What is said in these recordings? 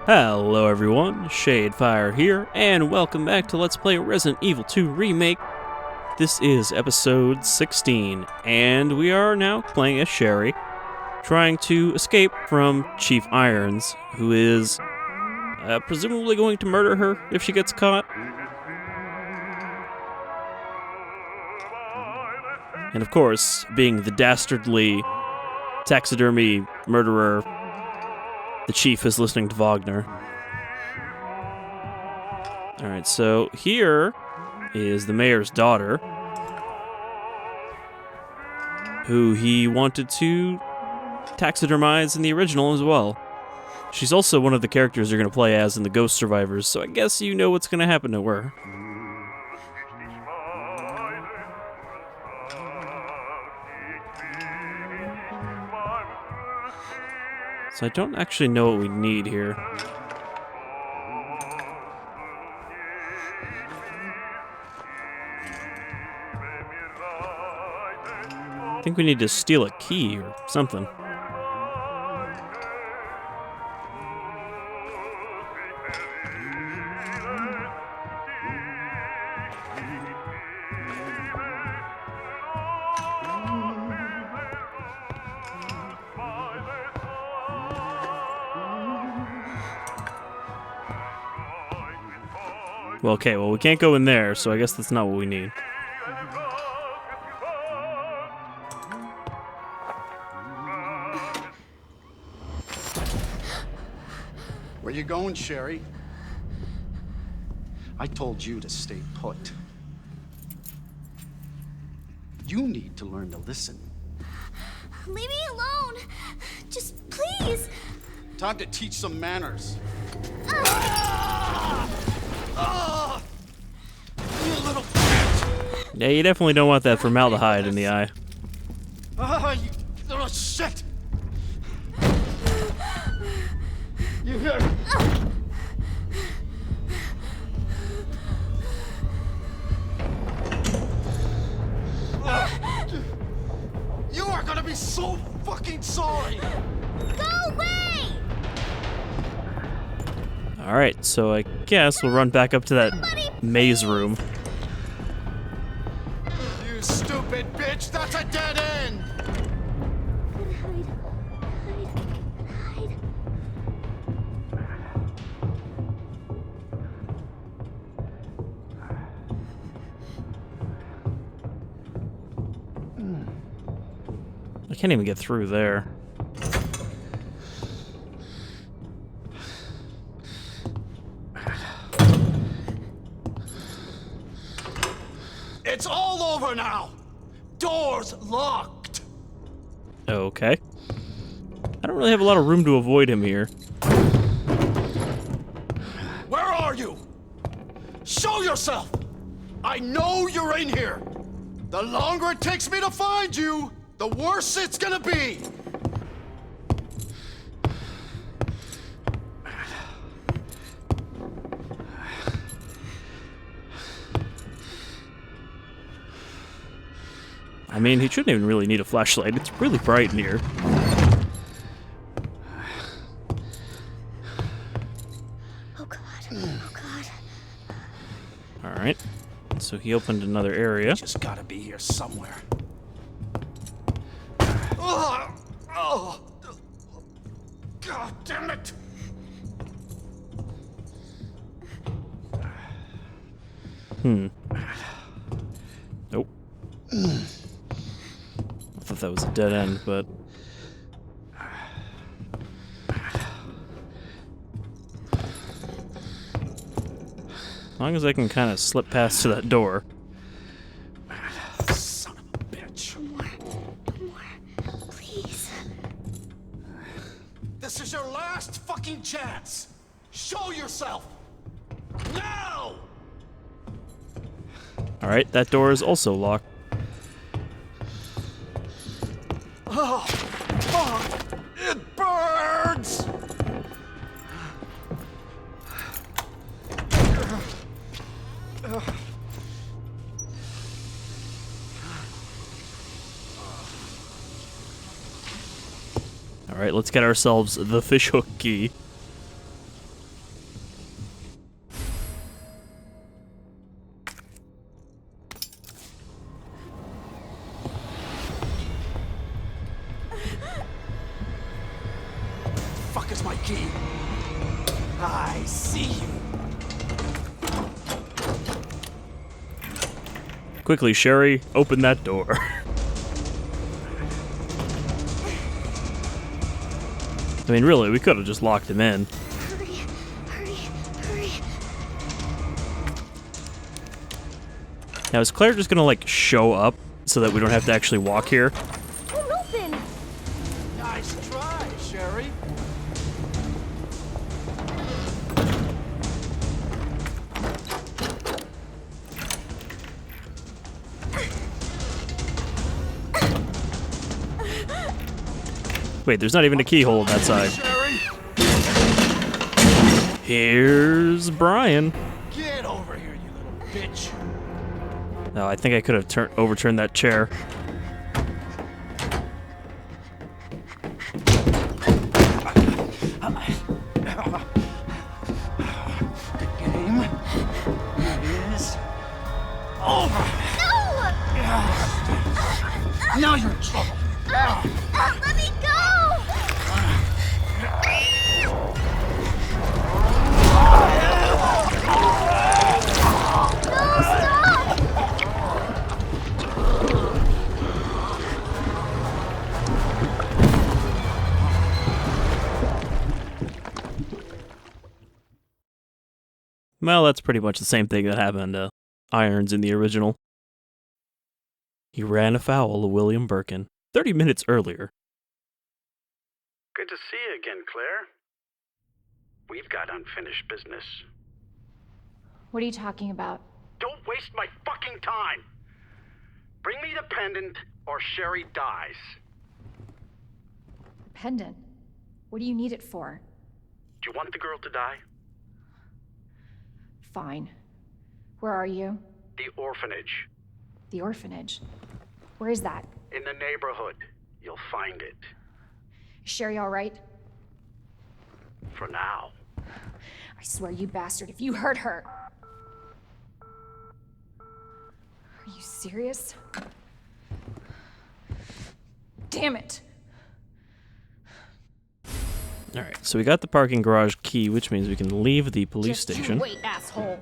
Hello everyone, Shadefyre here, and welcome back to Let's Play Resident Evil 2 Remake. This is episode 16, and we are now playing as Sherry, trying to escape from Chief Irons, who is presumably going to murder her if she gets caught. And of course, being the dastardly taxidermy murderer, the Chief is listening to Wagner. Alright, so here is the mayor's daughter, who he wanted to taxidermize in the original as well. She's also one of the characters you're going to play as in the Ghost Survivors, so I guess you know what's going to happen to her. So I don't actually know what we need here. I think we need to steal a key or something. Well, okay, well, we can't go in there, so I guess that's not what we need. Where you going, Sherry? I told you to stay put. You need to learn to listen. Leave me alone! Just please! Time to teach some manners. You little bitch! Yeah, you definitely don't want that formaldehyde in the eye. You little shit! You hear? You are gonna be so fucking sorry! Go away! Alright, so I guess we'll run back up to that maze room. You stupid bitch! That's a dead end! Hide. I can't even get through there. It's all over now! Doors locked! Okay. I don't really have a lot of room to avoid him here. Where are you? Show yourself! I know you're in here! The longer it takes me to find you, the worse it's gonna be! I mean, he shouldn't even really need a flashlight. It's really bright in here. Oh god. Oh god. Alright. So he opened another area. Just gotta be here somewhere. Oh, God damn it! Nope. I thought that was a dead end, but... As long as I can kind of slip past to that door. Son of a bitch. No more. Please. This is your last fucking chance! Show yourself! Now! Alright, that door is also locked. Oh, fuck! It burns! Alright, let's get ourselves the fishhook key. fuck is my key? I see you. Quickly, Sherry, open that door. I mean, really, we could have just locked him in. Hurry, hurry, hurry. Now, is Claire just gonna, like, show up so that we don't have to actually walk here? Won't open. Nice try, Sherry. Wait, there's not even a keyhole on that side. Sherry, Here's Brian. get over here, you little bitch. No, I think I could have overturned that chair. The game is over. No! Now you're in trouble. Let me go! No, stop! Well, that's pretty much the same thing that happened to Irons in the original. He ran afoul of William Birkin 30 minutes earlier. Good to see you again, Claire. We've got unfinished business. What are you talking about? Don't waste my fucking time! Bring me the pendant, or Sherry dies. Pendant? What do you need it for? Do you want the girl to die? Fine. Where are you? The orphanage. The orphanage. Where is that? In the neighborhood. You'll find it. Is Sherry all right? For now. I swear, you bastard, if you hurt her... Are you serious? Damn it! Alright, so we got the parking garage key, which means we can leave the police Just you station. wait, asshole!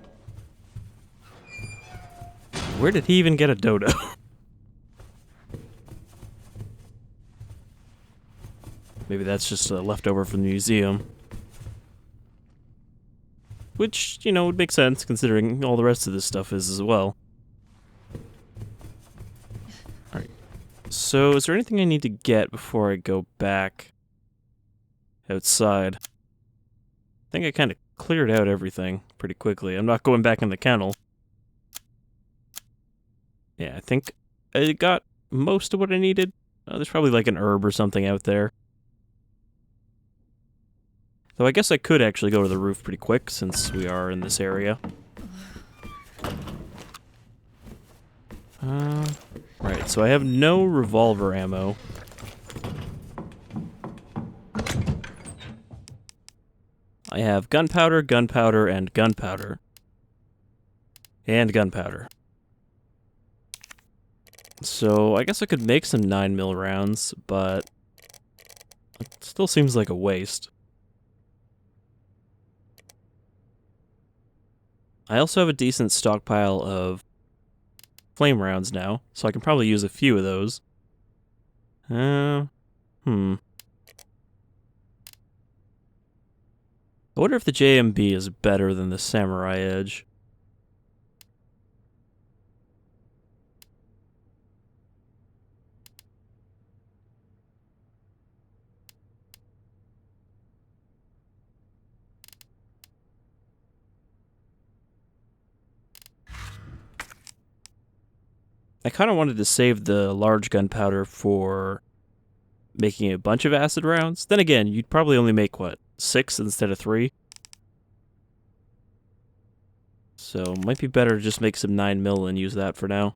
Where did he even get a dodo? Maybe that's just a leftover from the museum. Which, you know, would make sense considering all the rest of this stuff is as well. Alright. So, is there anything I need to get before I go back outside? I think I kind of cleared out everything pretty quickly. I'm not going back in the kennel. Yeah, I think I got most of what I needed. There's probably like an herb or something out there. Though I guess I could actually go to the roof pretty quick since we are in this area. Right, so I have no revolver ammo. I have gunpowder, gunpowder, and gunpowder. And gunpowder. So I guess I could make some 9mm rounds, but it still seems like a waste. I also have a decent stockpile of flame rounds now, so I can probably use a few of those. I wonder if the JMB is better than the Samurai Edge. I kind of wanted to save the large gunpowder for making a bunch of acid rounds. Then again, you'd probably only make, what, 6 instead of 3? So, it might be better to just make some 9mm and use that for now.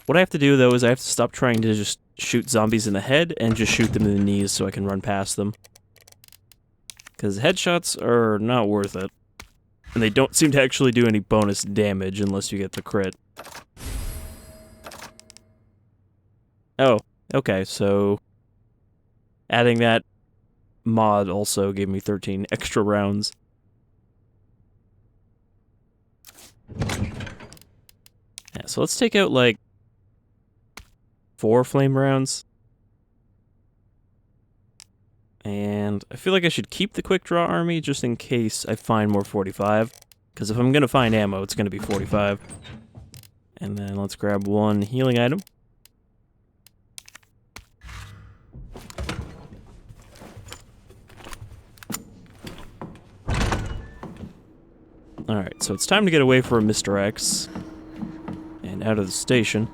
What I have to do, though, is I have to stop trying to just shoot zombies in the head and just shoot them in the knees so I can run past them. Because headshots are not worth it. And they don't seem to actually do any bonus damage unless you get the crit. Oh, okay, so adding that mod also gave me 13 extra rounds. Yeah, so let's take out, like, 4 flame rounds. And I feel like I should keep the quick draw army just in case I find more 45. Because if I'm going to find ammo, it's going to be 45. And then let's grab 1 healing item. Alright, so it's time to get away from Mr. X. And out of the station.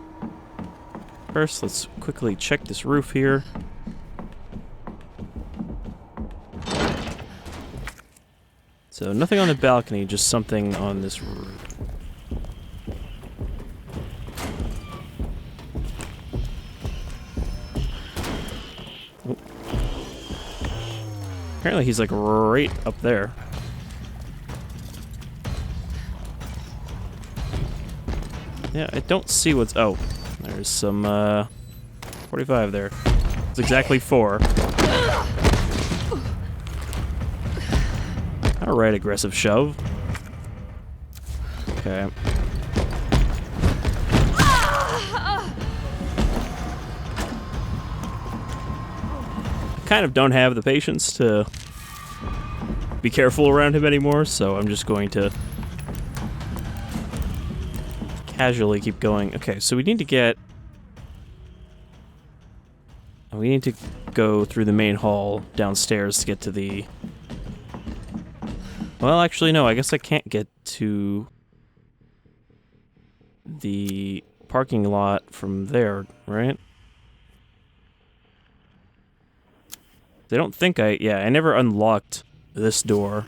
First, let's quickly check this roof here. So nothing on the balcony, just something on this roof. Oh. Apparently he's like right up there. Yeah, I don't see what's... Oh, there's some, 45 there. It's exactly 4. Alright, aggressive shove. Okay. Kind of don't have the patience to be careful around him anymore, so I'm just going to casually keep going. Okay, so we need to get... We need to go through the main hall downstairs to get to the... Well, actually, no, I guess I can't get to the parking lot from there, right? I don't think yeah, I never unlocked this door,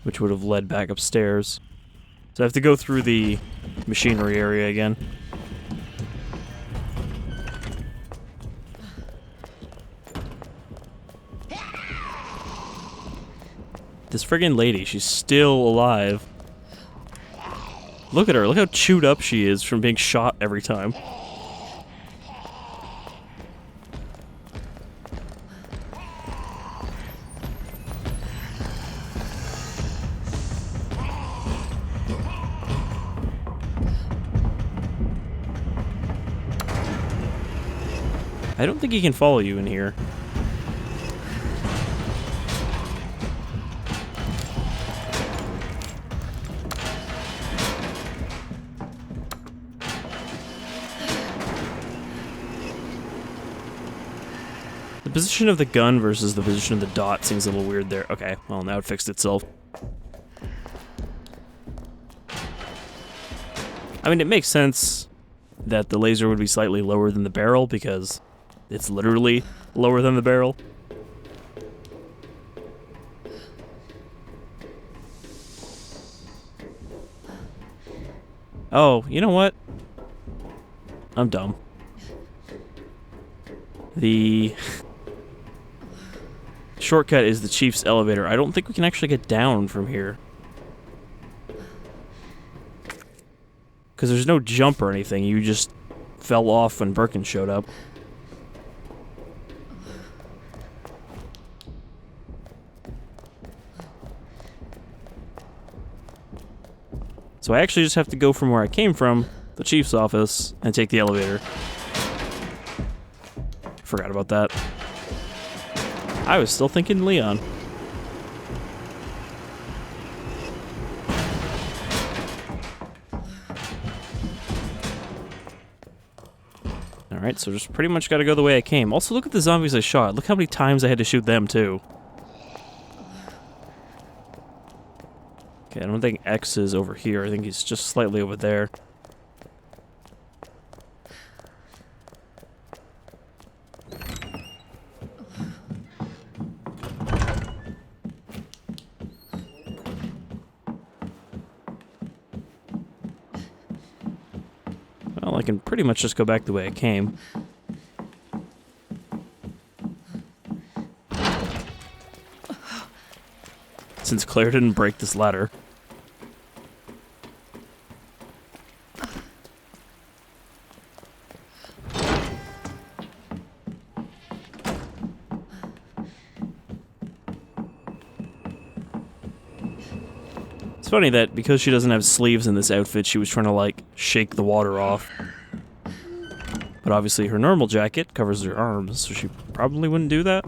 which would have led back upstairs. So I have to go through the machinery area again. This friggin' lady, she's still alive. Look at her, look how chewed up she is from being shot every time. I don't think he can follow you in here. The position of the gun versus the position of the dot seems a little weird there. Okay, well, now it fixed itself. I mean, it makes sense that the laser would be slightly lower than the barrel because it's literally lower than the barrel. Oh, you know what? I'm dumb. The shortcut is the chief's elevator. I don't think we can actually get down from here. Because there's no jump or anything. You just fell off when Birkin showed up. So I actually just have to go from where I came from, the chief's office, and take the elevator. Forgot about that. I was still thinking Leon. Alright, so just pretty much gotta go the way I came. Also, look at the zombies I shot. Look how many times I had to shoot them, too. Okay, I don't think X is over here. I think he's just slightly over there. Well, I can pretty much just go back the way I came. Since Claire didn't break this ladder. funny that because she doesn't have sleeves in this outfit, she was trying to, like, shake the water off. But obviously her normal jacket covers her arms, so she probably wouldn't do that.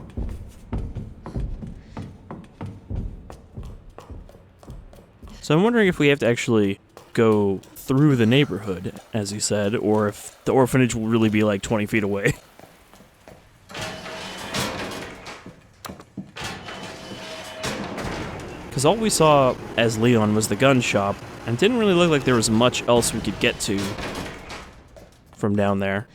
So I'm wondering if we have to actually go through the neighborhood, as you said, or if the orphanage will really be like 20 feet away. Because all we saw as Leon was the gun shop, and it didn't really look like there was much else we could get to from down there.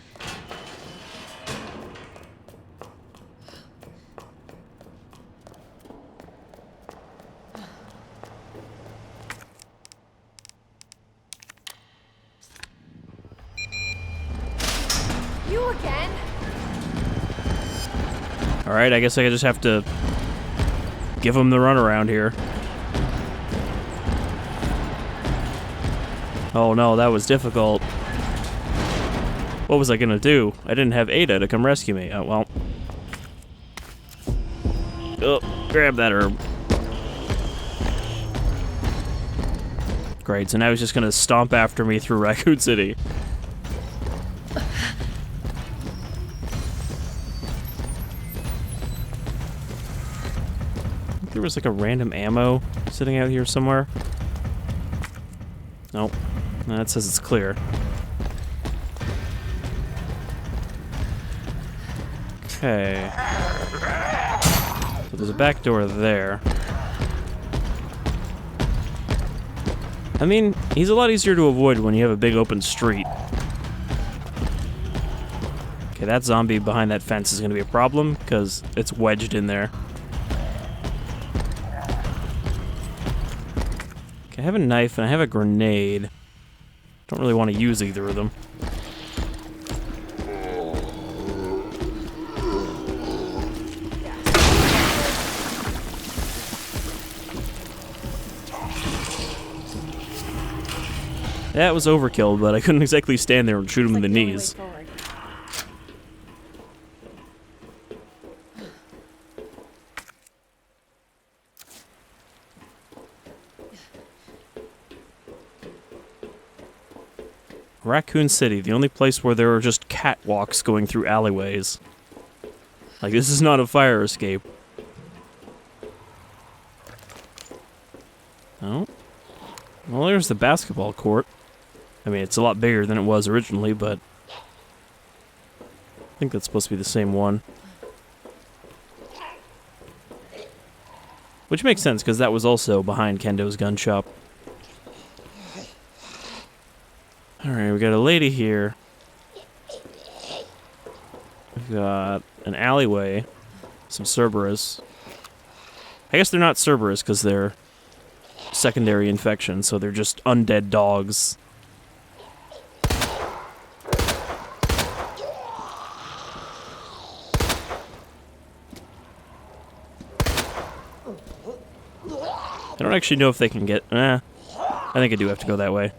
You again? Alright, I guess I just have to give him the runaround here. Oh no, that was difficult. What was I gonna do? I didn't have Ada to come rescue me. Oh, well. Oh, grab that herb. Great, so now he's just gonna stomp after me through Raccoon City. There was like a random ammo sitting out here somewhere. Nope. No, that says it's clear. Okay. So there's a back door there. I mean, he's a lot easier to avoid when you have a big open street. Okay, that zombie behind that fence is going to be a problem because it's wedged in there. I have a knife and I have a grenade. Don't really want to use either of them. That was overkill, but I couldn't exactly stand there and shoot him in the knees. Raccoon City, the only place where there are just catwalks going through alleyways. Like, this is not a fire escape. Oh. Well, there's the basketball court. I mean, it's a lot bigger than it was originally, but I think that's supposed to be the same one. Which makes sense, because that was also behind Kendo's gun shop. Alright, we got a lady here. We've got an alleyway. Some Cerberus. I guess they're not Cerberus because they're secondary infection, so they're just undead dogs. I don't actually know if they can get... I think I do have to go that way.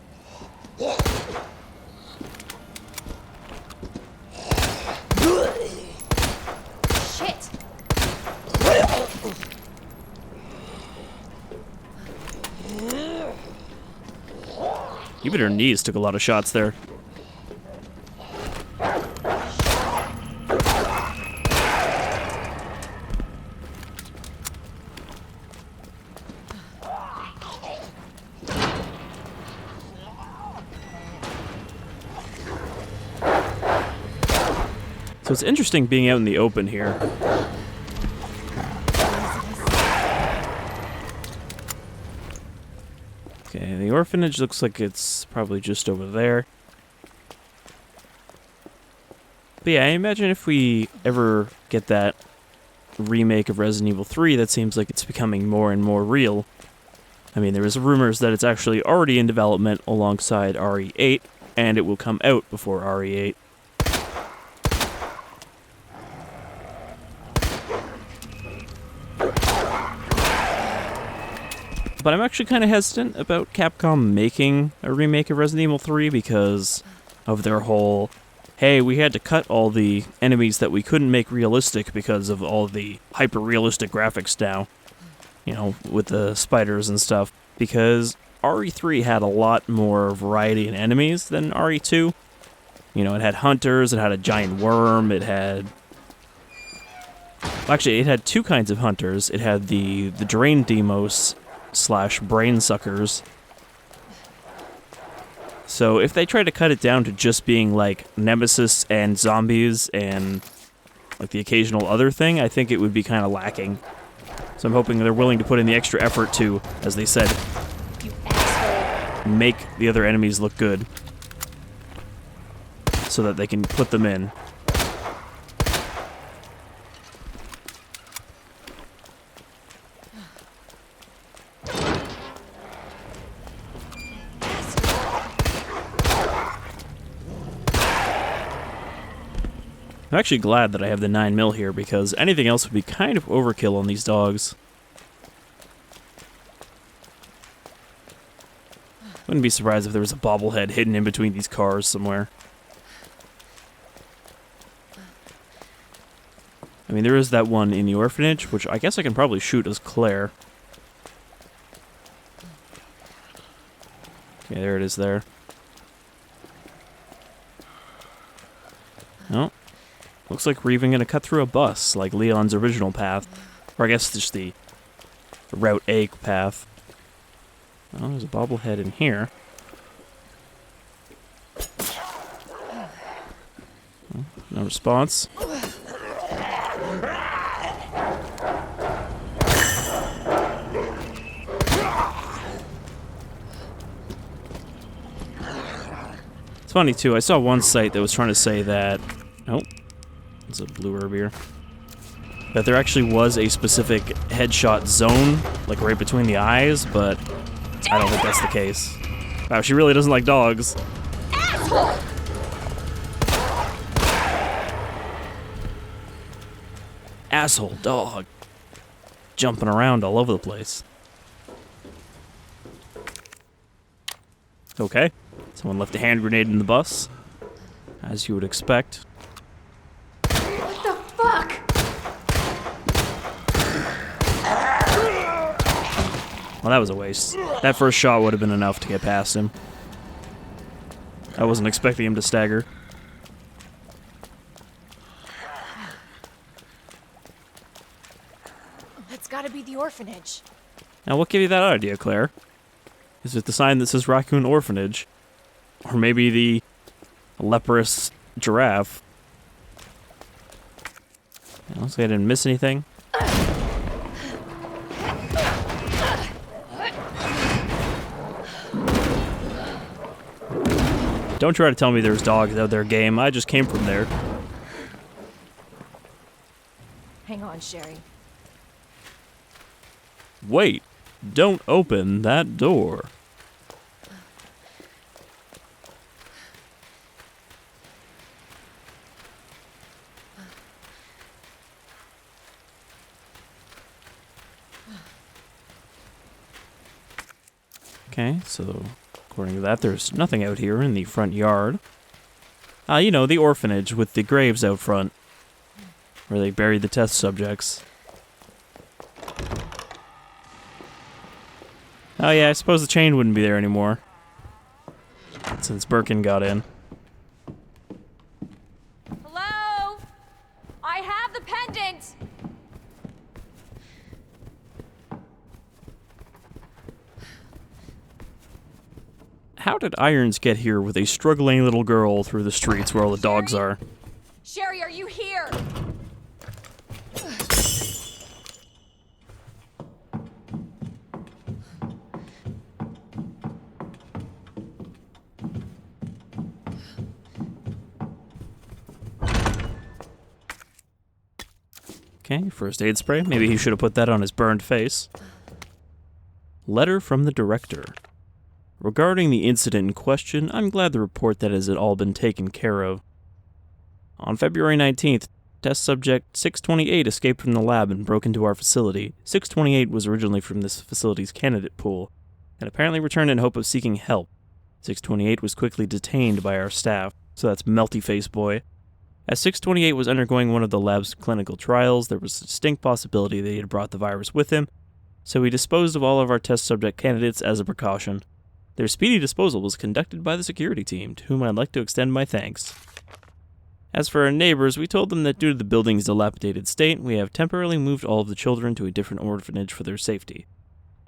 Even her knees took a lot of shots there. So it's interesting being out in the open here. Okay, the orphanage looks like it's probably just over there. But yeah, I imagine if we ever get that remake of Resident Evil 3, that seems like it's becoming more and more real. I mean, there was rumors that it's actually already in development alongside RE8, and it will come out before RE8. But I'm actually kind of hesitant about Capcom making a remake of Resident Evil 3 because of their whole, hey, we had to cut all the enemies that we couldn't make realistic because of all the hyper-realistic graphics now. You know, with the spiders and stuff. Because RE3 had a lot more variety in enemies than RE2. You know, it had hunters, it had a giant worm, it had... Actually, it had two kinds of hunters. It had the drain demos / brain suckers. So if they tried to cut it down to just being like nemesis and zombies and like the occasional other thing, I think it would be kind of lacking. So I'm hoping they're willing to put in the extra effort to, as they said, You asshole. make the other enemies look good so that they can put them in. I'm actually glad that I have the 9mm here, because anything else would be kind of overkill on these dogs. Wouldn't be surprised if there was a bobblehead hidden in between these cars somewhere. I mean, there is that one in the orphanage, which I guess I can probably shoot as Claire. Okay, there it is there. No. Looks like we're even going to cut through a bus, like Leon's original path. Or I guess just the Route A path. Oh, there's a bobblehead in here. Oh, no response. It's funny, too. I saw one site that was trying to say that... Oh. It's a blue herb here. That there actually was a specific headshot zone, like right between the eyes, but I don't think that's the case. Wow, she really doesn't like dogs. Asshole! Asshole dog. Jumping around all over the place. Okay. Someone left a hand grenade in the bus, as you would expect. What the fuck? Well, that was a waste. That first shot would have been enough to get past him. I wasn't expecting him to stagger. That's gotta be the orphanage. Now, what gave you that idea, Claire? Is it the sign that says Raccoon Orphanage? Or maybe the leprous giraffe? Looks like I didn't miss anything. Don't try to tell me there's dogs out there, game. I just came from there. Hang on, Sherry. Wait. Don't open that door. Okay, so according to that, there's nothing out here in the front yard. You know, the orphanage with the graves out front, where they buried the test subjects. Oh yeah, I suppose the chain wouldn't be there anymore, since Birkin got in. Hello? I have the pendant! How did Irons get here with a struggling little girl through the streets where all the dogs are? Sherry, are you here? Okay, first aid spray. Maybe he should have put that on his burned face. Letter from the director. Regarding the incident in question, I'm glad to report that it has all been taken care of. On February 19th, test subject 628 escaped from the lab and broke into our facility. 628 was originally from this facility's candidate pool, and apparently returned in hope of seeking help. 628 was quickly detained by our staff, so that's Melty Face Boy. As 628 was undergoing one of the lab's clinical trials, there was a distinct possibility that he had brought the virus with him, so we disposed of all of our test subject candidates as a precaution. Their speedy disposal was conducted by the security team, to whom I'd like to extend my thanks. As for our neighbors, we told them that due to the building's dilapidated state, we have temporarily moved all of the children to a different orphanage for their safety.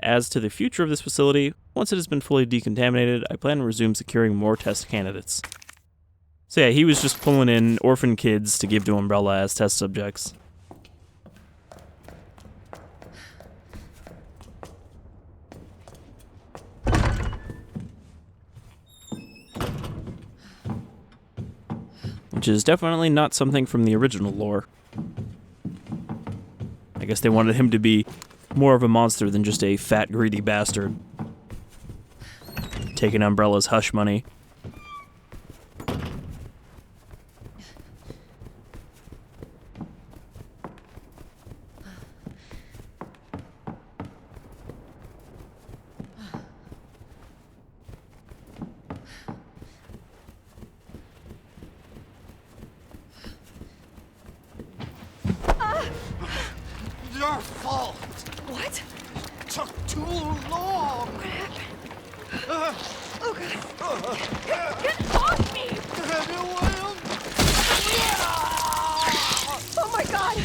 As to the future of this facility, once it has been fully decontaminated, I plan to resume securing more test candidates. So yeah, he was just pulling in orphan kids to give to Umbrella as test subjects. Which is definitely not something from the original lore. I guess they wanted him to be more of a monster than just a fat, greedy bastard. Taking Umbrella's hush money. Your fault. What? Took too long. What happened? Oh god. Get off me! Oh my god!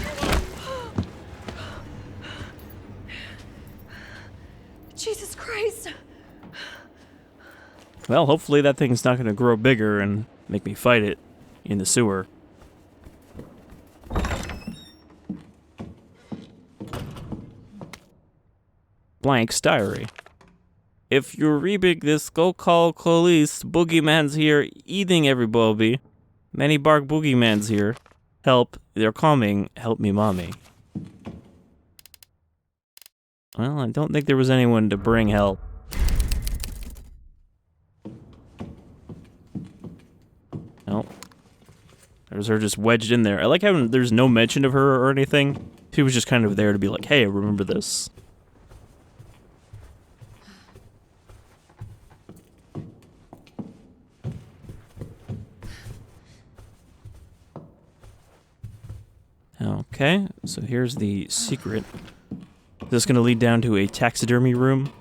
Jesus Christ. Well, hopefully that thing's not going to grow bigger and make me fight it in the sewer. Blank's diary. If you rebig this, go call police. Boogeyman's here, eating everybody. Many bark boogeyman's here. Help, they're coming. Help me, mommy. Well, I don't think there was anyone to bring help. Nope. There's her just wedged in there. I like how there's no mention of her or anything. She was just kind of there to be like, hey, remember this. Okay, so here's the secret. This is going to lead down to a taxidermy room.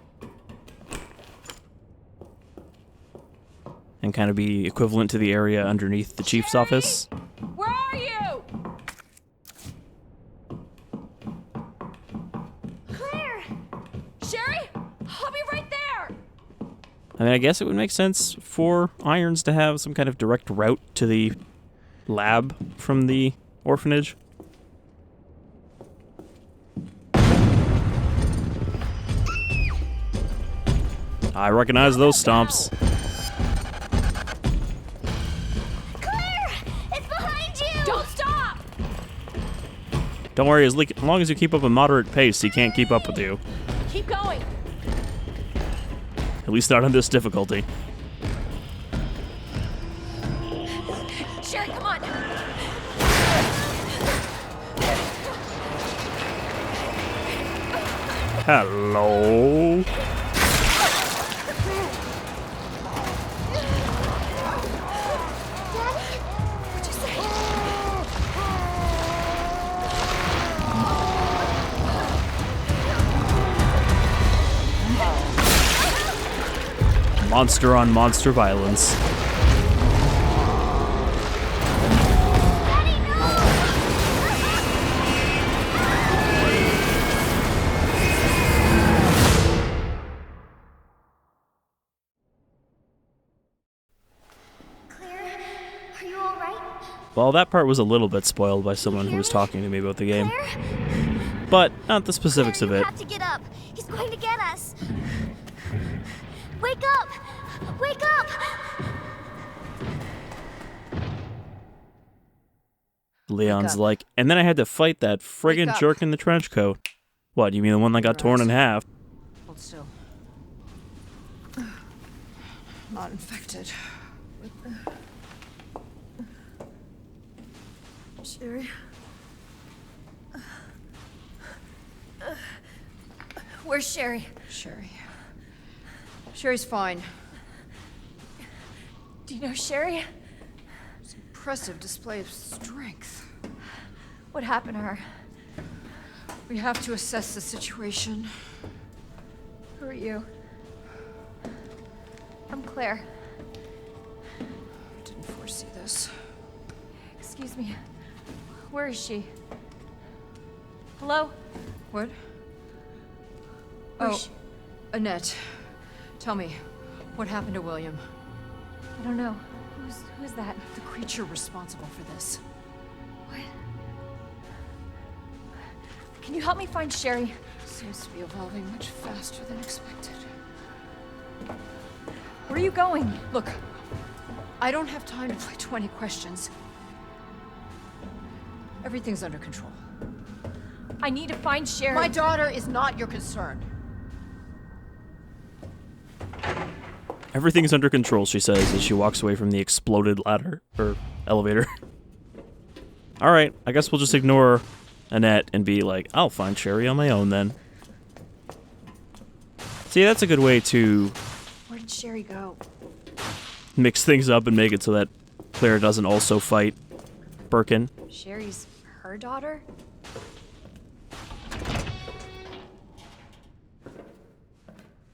And kind of be equivalent to the area underneath the chief's office. Where are you? Claire! Sherry? I'll be right there! I mean, I guess it would make sense for Irons to have some kind of direct route to the lab from the orphanage. I recognize those stomps. Claire! It's behind you! Don't stop! Don't worry, as long as you keep up a moderate pace, he can't keep up with you. Keep going. At least not on this difficulty. Sherry, come on. Hello. What'd you say? Monster on monster violence. Daddy, no! Claire, are you all right? Well, that part was a little bit spoiled by someone who was talking to me about the game. Claire? But not the specifics of You it. have to get up. He's going to get us. Wake up! Wake up! Leon's up. like, and then I had to fight that Wake friggin' up. jerk in the trench coat. What, you mean the one that got torn in half? Hold still. Not infected. Sherry. Where's Sherry? Sherry's fine. Do you know Sherry? Impressive display of strength. What happened to her? We have to assess the situation. Who are you? I'm Claire. I didn't foresee this. Excuse me. Where is she? Hello? What? Where's Oh, Annette. Tell me, what happened to William? I don't know. Who's that? The creature responsible for this. What? Can you help me find Sherry? Seems to be evolving much faster than expected. Where are you going? Look, I don't have time to play 20 questions. Everything's under control. I need to find Sherry. My daughter is not your concern. Everything's under control, she says as she walks away from the exploded ladder, or elevator. Alright, I guess we'll just ignore Annette and be like, I'll find Sherry on my own then. See, that's a good way to Where did Sherry go? mix things up and make it so that Claire doesn't also fight Birkin. Sherry's her daughter?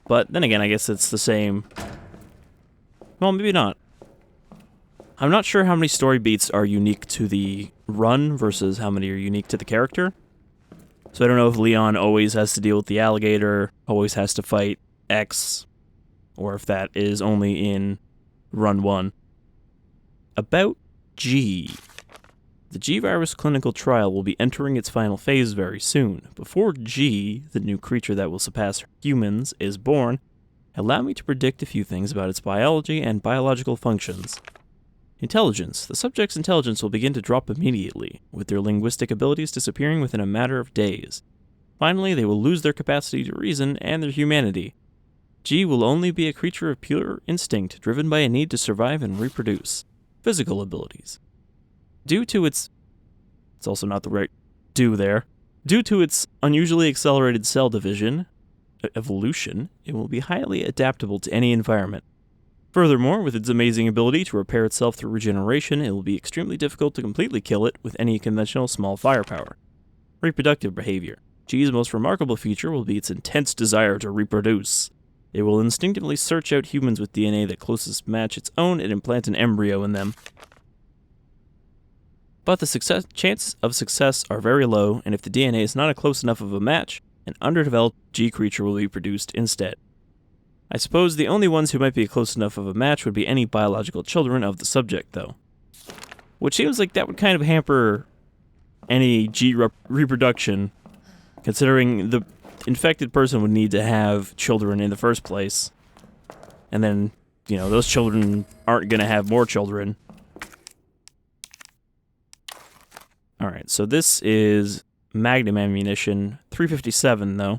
But then again, I guess it's the same. Well, maybe not. I'm not sure how many story beats are unique to the run versus how many are unique to the character. So I don't know if Leon always has to deal with the alligator, always has to fight X, or if that is only in Run 1. About G. The G virus clinical trial will be entering its final phase very soon. Before G, the new creature that will surpass humans, is born, allow me to predict a few things about its biology and biological functions. Intelligence. The subject's intelligence will begin to drop immediately, with their linguistic abilities disappearing within a matter of days. Finally, they will lose their capacity to reason and their humanity. G will only be a creature of pure instinct, driven by a need to survive and reproduce. Physical abilities. Due to its... It's also not the right do there. Due to its unusually accelerated cell division, evolution, it will be highly adaptable to any environment. Furthermore, with its amazing ability to repair itself through regeneration, it will be extremely difficult to completely kill it with any conventional small firepower. Reproductive behavior. G's most remarkable feature will be its intense desire to reproduce. It will instinctively search out humans with DNA that closest match its own and implant an embryo in them. But the chances of success are very low, and if the DNA is not a close enough of a match, an underdeveloped G creature will be produced instead. I suppose the only ones who might be close enough of a match would be any biological children of the subject, though. Which seems like that would kind of hamper any G reproduction, considering the infected person would need to have children in the first place. And then, you know, those children aren't going to have more children. Alright, so this is Magnum ammunition, 357 though.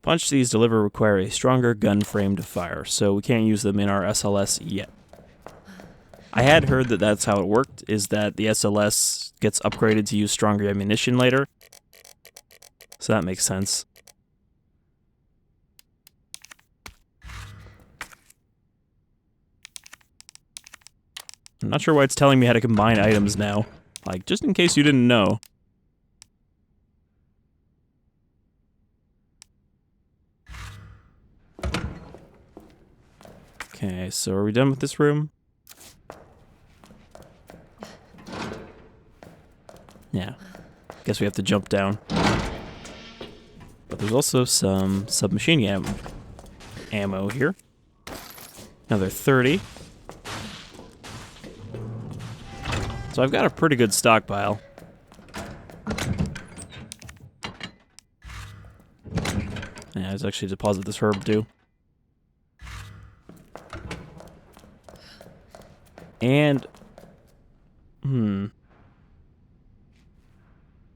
Punch these deliver require a stronger gun frame to fire, so we can't use them in our SLS yet. I had heard that that's how it worked, is that the SLS gets upgraded to use stronger ammunition later. So that makes sense. I'm not sure why it's telling me how to combine items now. Like, just in case you didn't know. Okay, so are we done with this room? Yeah. Guess we have to jump down. But there's also some submachine ammo here. Another 30. So I've got a pretty good stockpile. Yeah, let's actually deposit this herb too. And,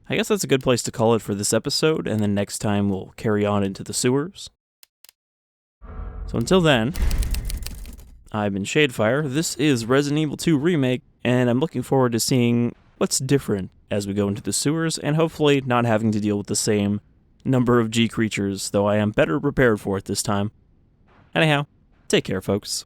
I guess that's a good place to call it for this episode, and then next time we'll carry on into the sewers. So until then, I've been Shadefyre, this is Resident Evil 2 Remake, and I'm looking forward to seeing what's different as we go into the sewers, and hopefully not having to deal with the same number of G creatures, though I am better prepared for it this time. Anyhow, take care, folks.